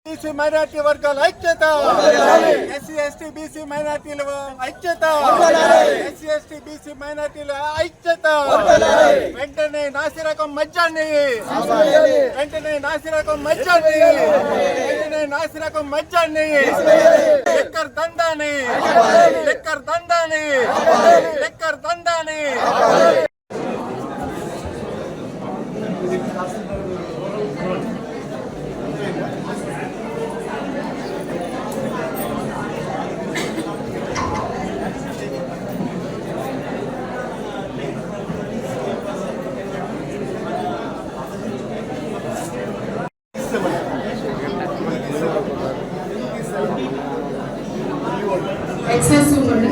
BC minority వర్గాల ఐక్యత, SC ST BC మైనార్టీల ఐక్యత, ఎస్సీ ఎస్టీ బీసీ మైనార్టీల ఐక్యత. వెంటనే నాసిరకం మద్యాన్ని, వెంటనే నాసిరకం మద్యాన్ని, వెంటనే నాసిరకం మద్యాన్ని, లిక్కర్ దండాని, లిక్కర్ దండాని, లిక్కర్ దండాని. ఎక్సెసివ్ ఉండే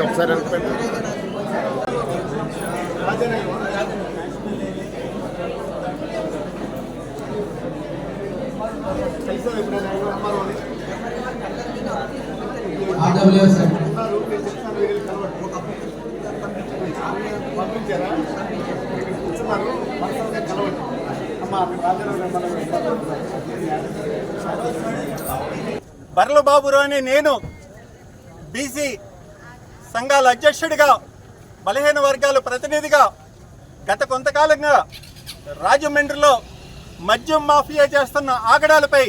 ఒకసారి బర్లబాబురావు అనే నేను బీసీ సంఘాల అధ్యక్షుడిగా, బలహీన వర్గాల ప్రతినిధిగా గత కొంతకాలంగా రాజమండ్రిలో మద్యం మాఫియా చేస్తున్న ఆగడాలపై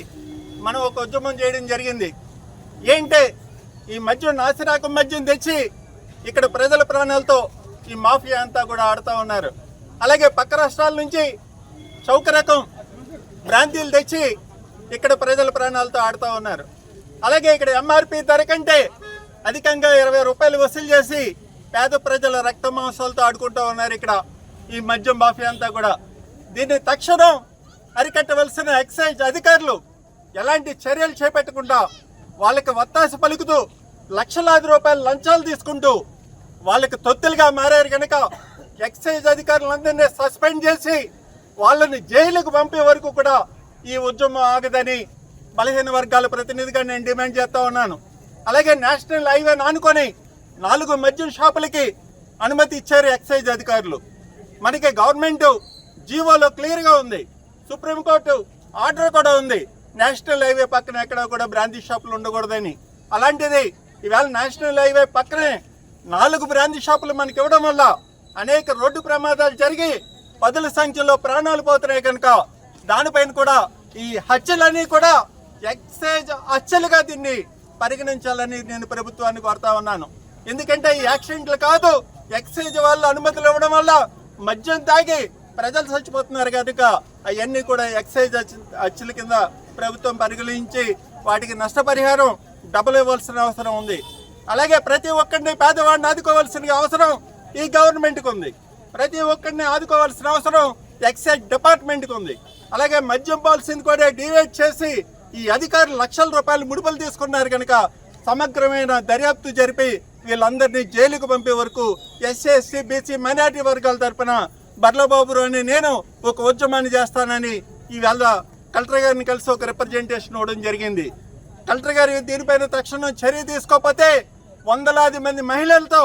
మనం ఒక ఉద్యమం చేయడం జరిగింది. ఏంటే ఈ మద్యం నాసిరకం మద్యం తెచ్చి ఇక్కడ ప్రజల ప్రాణాలతో ఈ మాఫియా అంతా కూడా ఆడుతూ ఉన్నారు. అలాగే పక్క రాష్ట్రాల నుంచి చౌక రకం బ్రాంతీలు తెచ్చి ఇక్కడ ప్రజల ప్రాణాలతో ఆడుతూ ఉన్నారు. అలాగే ఇక్కడ ఎంఆర్పి ధర కంటే అధికంగా 20 రూపాయలు వసూలు చేసి పేద ప్రజల రక్త మాంసాలతో ఆడుకుంటూ ఉన్నారు ఇక్కడ ఈ మద్యం మాఫియా అంతా కూడా. దీన్ని తక్షణం అరికట్టవలసిన ఎక్సైజ్ అధికారులు ఎలాంటి చర్యలు చేపట్టకుండా వాళ్ళకి వత్తాసు పలుకుతూ లక్షలాది రూపాయలు లంచాలు తీసుకుంటూ వాళ్ళకి తొత్తులుగా మారారు కనుక ఎక్సైజ్ అధికారులందరినీ సస్పెండ్ చేసి వాళ్ళని జైలుకు పంపే వరకు కూడా ఈ ఉద్యమం ఆగదని బలహీన వర్గాల ప్రతినిధిగా నేను డిమాండ్ చేస్తా ఉన్నాను. అలాగే నేషనల్ హైవే ఆనుకొని 4 మద్యం షాపులకి అనుమతి ఇచ్చారు ఎక్సైజ్ అధికారులు. మనకి గవర్నమెంట్ జీవోలో క్లియర్గా ఉంది, సుప్రీంకోర్టు ఆర్డర్ కూడా ఉంది, నేషనల్ హైవే పక్కన ఎక్కడ కూడా బ్రాందీ షాపులు ఉండకూడదని. అలాంటిది ఇవాళ నేషనల్ హైవే పక్కనే 4 బ్రాందీ షాపులు మనకి ఇవ్వడం వల్ల అనేక రోడ్డు ప్రమాదాలు జరిగి పదుల సంఖ్యలో ప్రాణాలు పోతున్నాయి కనుక దానిపైన కూడా ఈ హత్యలన్నీ కూడా ఎక్సైజ్ హత్యలుగా దీన్ని పరిగణించాలని నేను ప్రభుత్వాన్ని కోరుతా ఉన్నాను. ఎందుకంటే ఈ యాక్సిడెంట్లు కాదు, ఎక్సైజ్ వాళ్ళు అనుమతులు ఇవ్వడం వల్ల మద్యం తాగి ప్రజలు చచ్చిపోతున్నారు కనుక అవన్నీ కూడా ఎక్సైజ్ హత్యల కింద ప్రభుత్వం పరిగణించి వాటికి నష్టపరిహారం డబ్బులు ఇవ్వాల్సిన అవసరం ఉంది. అలాగే ప్రతి ఒక్కరిని పేదవాడిని ఆదుకోవాల్సిన అవసరం ఈ గవర్నమెంట్కి ఉంది, ప్రతి ఒక్కరిని ఆదుకోవాల్సిన అవసరం ఎక్సైజ్ డిపార్ట్మెంట్కి ఉంది. అలాగే మద్యం పాలసీని కూడా డివైడ్ చేసి ఈ అధికారులు లక్షల రూపాయలు ముడుపులు తీసుకున్నారు కనుక సమగ్రమైన దర్యాప్తు జరిపి వీళ్ళందరినీ జైలుకు పంపే వరకు ఎస్సీ ఎస్టీ బీసీ మైనార్టీ వర్గాల తరఫున బర్లబాబురావు అని నేను ఒక ఉద్యమాన్ని చేస్తానని ఈవేళ కలెక్టర్ గారిని కలిసి ఒక రిప్రజెంటేషన్ ఇవ్వడం జరిగింది. కలెక్టర్ గారు దీనిపైన తక్షణం చర్య తీసుకోకపోతే వందలాది మంది మహిళలతో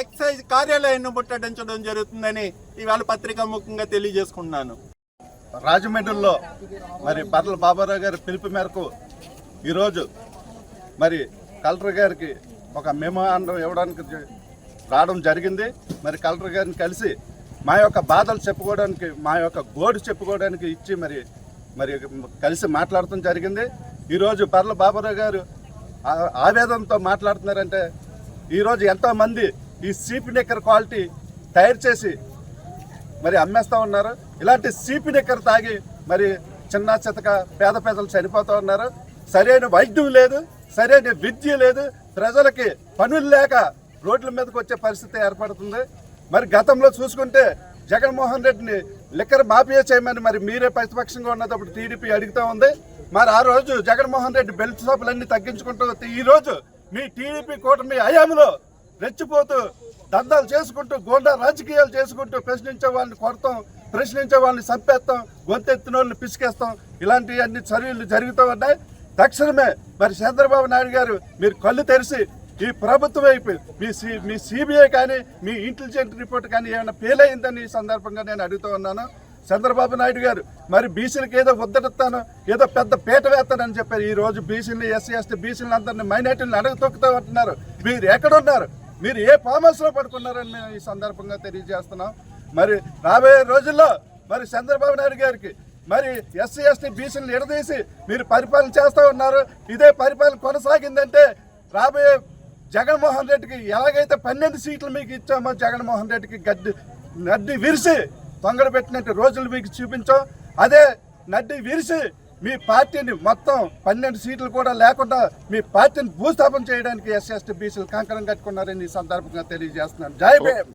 ఎక్సైజ్ కార్యాలయాన్ని ముట్టడించడం జరుగుతుందని ఈవేళ పత్రికా ముఖంగా తెలియజేసుకుంటున్నాను. రాజమండ్రిలో మరి బర్లబాబురావు గారి పిలుపు మేరకు ఈరోజు మరి కలెక్టర్ గారికి ఒక మెమోరాండం ఇవ్వడానికి రావడం జరిగింది. మరి కలెక్టర్ గారిని కలిసి మా యొక్క బాధలు చెప్పుకోవడానికి, మా యొక్క గోడు చెప్పుకోవడానికి ఇచ్చి మరి కలిసి మాట్లాడటం జరిగింది. ఈరోజు బర్లబాబురావు గారు ఆవేదనతో మాట్లాడుతున్నారంటే ఈరోజు ఎంతోమంది ఈ సీపీ నిక్కర్ క్వాలిటీ తయారు చేసి మరి అమ్మేస్తూ ఉన్నారు. ఇలాంటి సీపీ నిక్కర్ తాగి మరి చిన్న చితక పేద ప్రజలు చనిపోతూ ఉన్నారు. సరైన వైద్యం లేదు, సరైన విద్య లేదు, ప్రజలకి పనులు లేక రోడ్ల మీదకి వచ్చే పరిస్థితి ఏర్పడుతుంది. మరి గతంలో చూసుకుంటే జగన్మోహన్ రెడ్డిని లిక్కర్ మాఫియా చేయమని మరి మీరే ప్రతిపక్షంగా ఉన్నప్పుడు టీడీపీ అడుగుతూ ఉంది. మరి ఆ రోజు జగన్మోహన్ రెడ్డి బెల్ట్ షాపులన్నీ తగ్గించుకుంటూ ఈరోజు మీ టీడీపీ కూటమి హయాంలో రెచ్చిపోతూ దందాలు చేసుకుంటూ గోండా రాజకీయాలు చేసుకుంటూ ప్రశ్నించే వాళ్ళని కొడతాం, ప్రశ్నించే వాళ్ళని చంపేస్తాం, గొంతెత్తిన వాళ్ళని పిసికేస్తాం, ఇలాంటి అన్ని చర్యలు జరుగుతూ ఉన్నాయి. తక్షణమే మరి చంద్రబాబు నాయుడు గారు మీరు కళ్ళు తెరిచి ఈ ప్రభుత్వం వైపు మీ సిబిఐ కానీ మీ ఇంటెలిజెంట్ రిపోర్ట్ కానీ ఏమైనా ఫెయిల్ అయిందని ఈ సందర్భంగా నేను అడుగుతూ ఉన్నాను. చంద్రబాబు నాయుడు గారు మరి బీసీలకు ఏదో ఉద్దరిస్తాను, ఏదో పెద్ద పీట వేస్తానని చెప్పారు. ఈ రోజు బీసీలు, ఎస్సీ, ఎస్టీ బీసీలు అందరినీ మైనార్టీలను అడుగుతొక్కుతూ ఉంటున్నారు. మీరు ఎక్కడున్నారు? మీరు ఏ ఫామ్ హౌస్లో పడుకున్నారని మేము ఈ సందర్భంగా తెలియజేస్తున్నాం. మరి రాబోయే రోజుల్లో మరి చంద్రబాబు నాయుడు గారికి మరి ఎస్సీ, ఎస్టీ, బీసీలను ఎడదీసి మీరు పరిపాలన చేస్తూ ఉన్నారు. ఇదే పరిపాలన కొనసాగిందంటే రాబోయే జగన్మోహన్ రెడ్డికి ఎలాగైతే 12 సీట్లు మీకు ఇచ్చామో జగన్మోహన్ రెడ్డికి నడ్డి విరిసి తొంగడ పెట్టినట్టు రోజులు మీకు చూపించాం. అదే నడ్డి విరిసి మీ పార్టీని మొత్తం 12 సీట్లు కూడా లేకుండా మీ పార్టీని భూస్థాపన చేయడానికి ఎస్సీ, ఎస్టీ, బీసీలు కంకణం కట్టుకున్నారని ఈ సందర్భంగా తెలియజేస్తున్నాను. జై భీమ్.